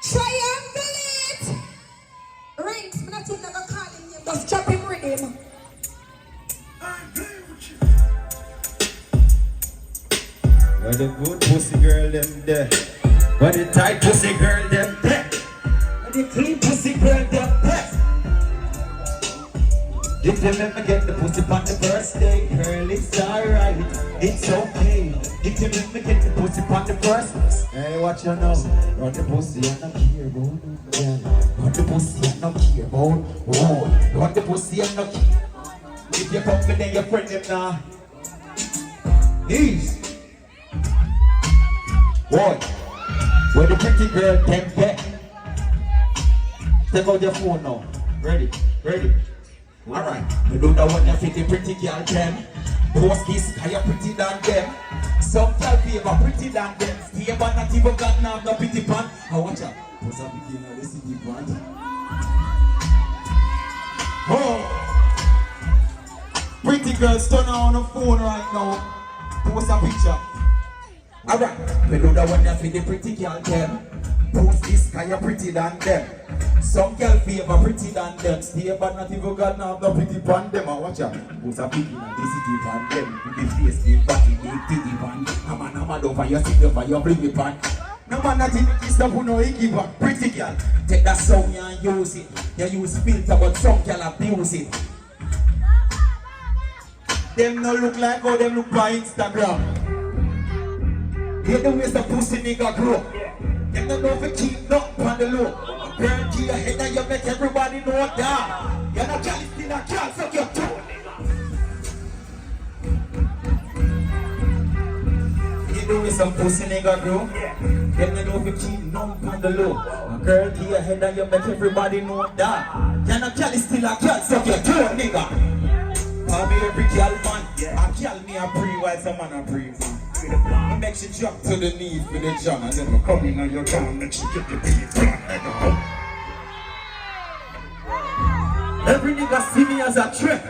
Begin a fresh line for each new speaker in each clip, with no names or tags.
Triangulate. Rings, I'm not even gonna call him name. Just chop him rhythm.
Where the good pussy girl them there? Where the tight pussy girl them there? Where the clean pussy girl them there? If you let me get the pussy on the first day, girl, it's alright, it's okay. If you let me get the pussy on the first, hey, watch you now. Run the pussy and not care about yeah. Run the pussy and not care about whoa. Run the pussy and not care. If you come with then your friend them now. Ease. Boy, where the pretty girl them get? Take out your phone now. Ready, ready. Alright, you do the one that fit the pretty girl them. Post this, cause you're pretty than them. Some girl favor pretty than them. Stay but not even got now no pity pan. I watch out, post a bikini on the city brand. Oh, pretty girls turn on the phone right now. Post a picture. Alright, we do the one that fit the pretty girl them. Post this, cause you're pretty than them. Some girl favor pretty than them. Stay but not even got now the pretty pan them. I watch out. Post a big in the city pan them. With the face, the body, the titty pan. A man over your city over your bring it pan. No man not in this stuff who know he give up. Pretty girl, take that song and use it. You use filter but some girl abuse it. Them no look like how them look by Instagram. Hear the ways the pussy nigga grow. Them don't know if it keep up on the low. Girl, to your head and you make everybody know that. You're not jealous, still not jealous, suck your toe, nigga. You doing some pussy nigga, bro? Them don't know if it keep up on the low. Girl, to your head and you make everybody know that. You're not jealous, still not jealous, suck your toe, nigga. Call me every girl, man. I call me a pre while some man a pre, man. I make you drop to the knees for the jam and then I come in on your town and you get the beat. Every nigga see me as a trick.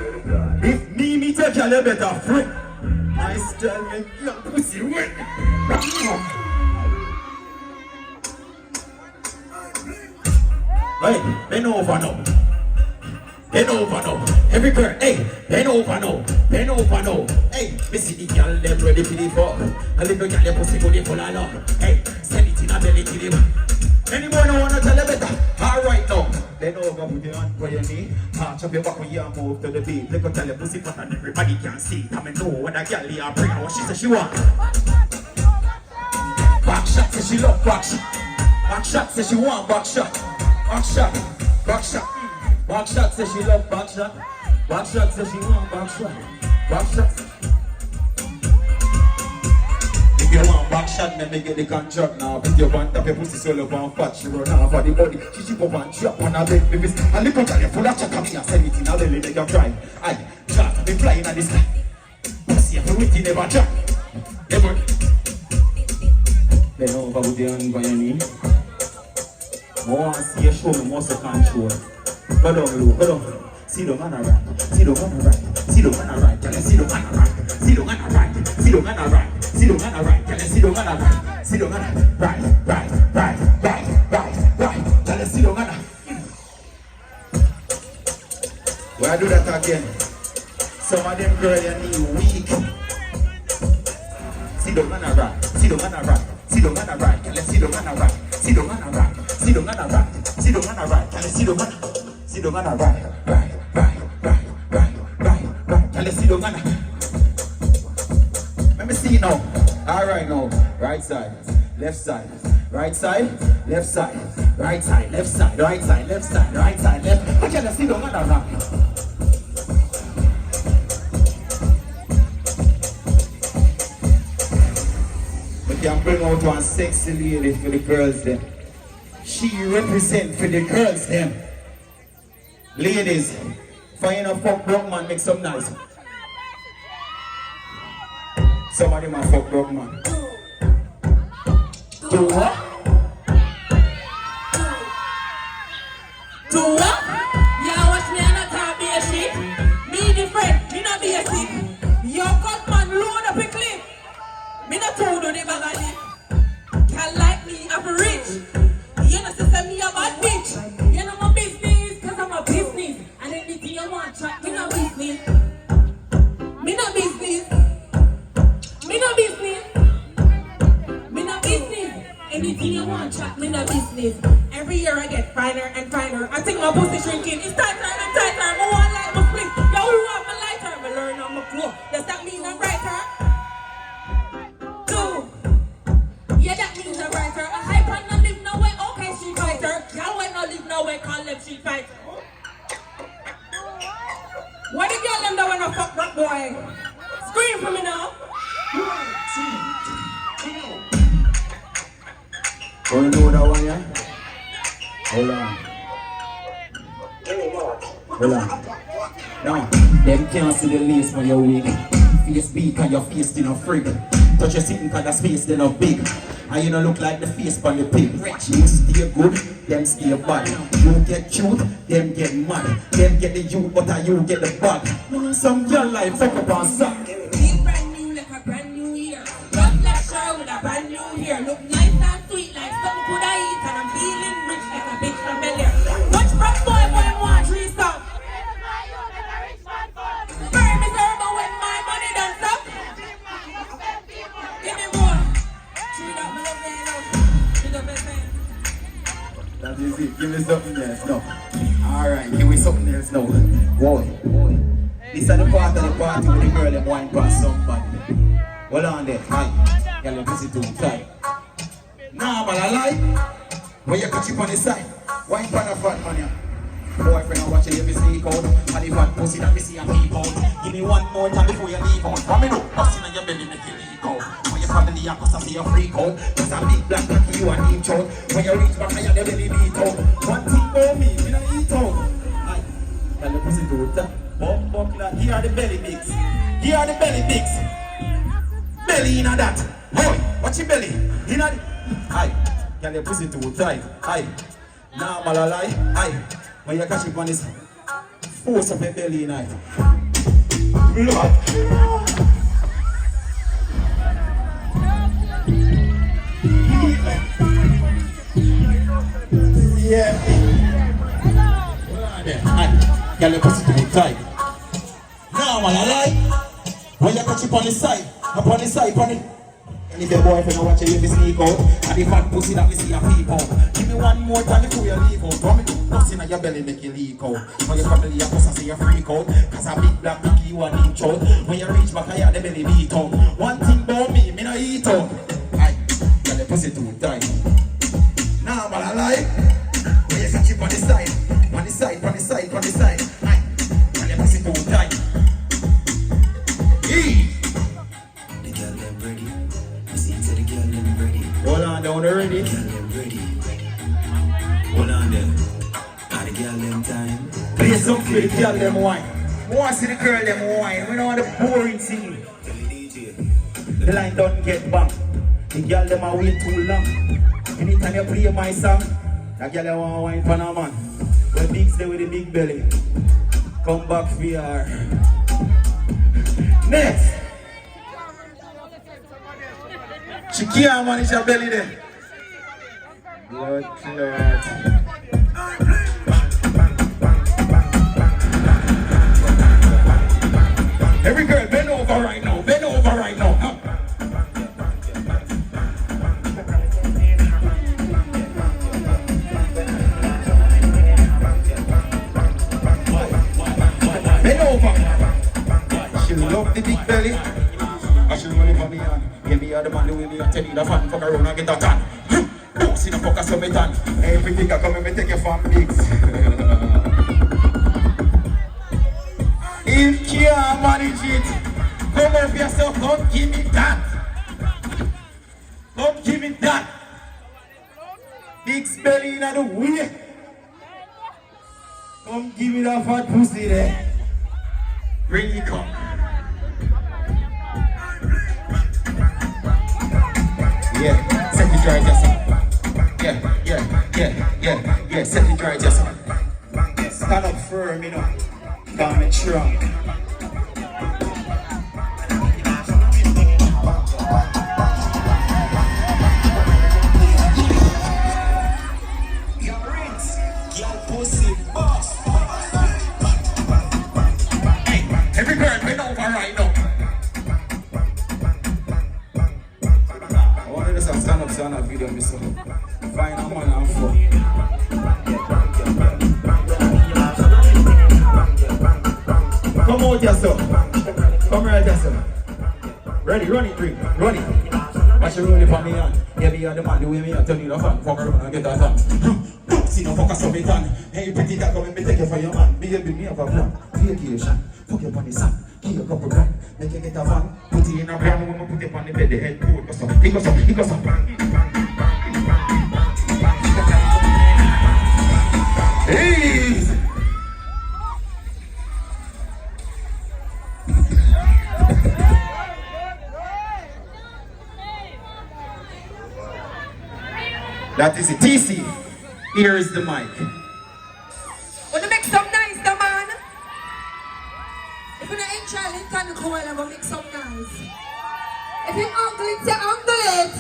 If me meet a girl, you better free. I still make young pussy wet. Hey, bend over now. Bend over now. Every girl, hey, bend over now. Bend over now. Hey, me see the girl them ready for the fuck. A little girl them pussy good full of love. Hey, send it in a belly to them. Anyone who wanna tell you better? Alright now. Bend over, put your hand for your knee. Arch up your back when you move to the beat. Let go tell your pussy fat and everybody can see. Come and know when a girl here bring her what she say she want. Back shot say she love back shot. Back shot say she want back shot. Back shot. Back shot. Back shot says she love back shot. Back shot says she want back shot. Back shot. If you want back shot, then me get the contract now. Put your band up, your pussy so love and fat. She run off of the body. She chip up and drop on her bed. Baby, a little girl, you full of chat. Me and send it in a belly, make you cry. Aye, chat, be flying at the sky. Pussy, if you wait, you never drop. Never. Bend over with your hand by your knee. More see you show me muscle control. Go down low, go down. See the man right, see the man right, see the man right, tell us see the man right, see the man right, see the man right, see the man right, tell us see the man right, see the man right, tell us see the man. Why I do that again? Some of them girls you need weak. See the man right, see the man right, see the man right, tell us see the man right, see the man right, see the man right, see the man right, tell us see the man. See the man right. Tell us see the man. Let me see now. Alright now. Right side, left side, right side, left side, right side, left side, right side, left side, right side, left. Okay, let's see the man right. We can bring out one sexy lady for the girls then. She represent for the girls then. Ladies, find a fuck broke man, make some noise. Somebody might fuck broke man. Do what?
Do what? Yeah, watch me and not talk be a shit. Me the friend, me not be a sick. Your cut man load up a clip. Me not told on the bag of it. Can't like me, I'm rich. You know a bad bitch. You know my business, cause I'm a business. And anything you want, chat, me no business. Me no business. Me no business. Me no business. Anything you want, chat, me no business. Every year I get finer and finer. I think my pussy shrinking. It's tighter and tighter. I want like my split. Yo, who want my lighter? I learn on my floor. Does that mean I'm brighter? Two. Yeah, that means I'm brighter. A hype and no live no way. Okay, she fighter. Y'all when no live no way, call them she fighter. What the girl them that wanna fuck that boy? Scream for me now.
Oh, you know that one, yeah? Hold on. Hold on. Now, them can't see the lace when you're weak. Face big and your face still not frig. Touch your sitting cause the space they not big. And you don't look like the face on the pig. Rich, you stay good, them stay bad. You get cute, them get mad. Them get the youth, but you get the bad. Some girl like fuck up on sack.
Feel brand new like a brand new year. Rough like shower with a brand new hair. Look nice and sweet like some could I eat. And I'm feeling rich like a bitch from Bel Air. Watch from boy want three stop. Very miserable when my money done stop. Give me more. Treat up my love man. Treat up my friend.
That is it. Give me something else now. Alright, give me something else now. Boy. This is the part of the party where the girl them wine past somebody. Hold on there. Hi. Girl, you pussy too tight. Nah, but I lie. When you catch it on the side, wine pan a fat man, yeah. Boyfriend, I watch you every sneak out. And the fat pussy that me see a peep out. Give me one more time before you leave out. What me do? Bustin' on your belly make you leak out. When you family, I cause I see a freak out. Cause a big black cocky, you a deep chow. When you reach back, I have the belly beat out. One thing about me, me not eat out. Aye, tell the pussy to it. Buckler, here are the belly bigs. Here are the belly bigs. Belly in that. Boy, watch your belly. In that. Aye, tell the pussy to it tight. Aye, now malalai. Aye, when you catch it on this, force up your belly in it. Blood. Yeah. Aye, tell the pussy to it tight. Now malalai. When you catch it on the side, upon the side, upon it. And if your boyfriend watch you, you sneak out. And the fat pussy that we see a peep out. Give me one more time before you leave out. What me do? Pussy in your belly make you leak out. When you family, you cause I see you freak out. Cause a big black picky you a deep chow. When you reach back, I have the belly beat out. One thing about me not eat out. Aye, tell the pussy too tight. Now but I lie. When you catch it on the side, on the side, on the side, on the side. Aye, tell the pussy too tight.
The girl them ready. I see to the girl them ready.
Hold on, down there ready.
Girl them ready. Hold on there. How the girl them time?
Play some for the girl them wine. We want to see the girl them wine. We don't want the boring thing.
Tell the DJ.
The line don't get back. The girl them are wait too long. Anytime you play my song, that girl them want wine for a man. When big stay with the big belly. Come back for her. Next. She can't manage her belly there. Blood clot. Every girl bend over right now. Bend over right now. Bend over. She love the big belly. I should run it for me on. Give me the man who me and tell you the fan fuck around and get that tan. Don't see the fuck as me tan. Hey, pretty girl, come and me take you from bigs. If you can't manage it, come up yourself, don't give me that. Don't give me that. Big belly in the way. Come give me that fat pussy there. Bring it come. Yeah, set it right yourself. Yeah, set it right yourself. Stand up firm, you know. Got me strong. Find a man and fuck. Come out yourself. Come right yourself. Ready, run it, Rick. Run it. Watch you roll it for me hand. Yeah, me and the man, the way me and turn you the fan. Fuck around and get that fan. See no fuck a summit on. Hey, pretty girl, come and me take you for your man. Baby, me have a plan. Vacation. Fuck you on the sand. Kill a couple grand. Make you get a van. Put it in a van. I'ma put it on the bed. The head board goes up. It goes up. It goes up. Hey! That is it. TC, here is the mic.
Wanna make some noise, the man? If you're not enjoying it, can you come and make some noise? If you're ugly, say ugly.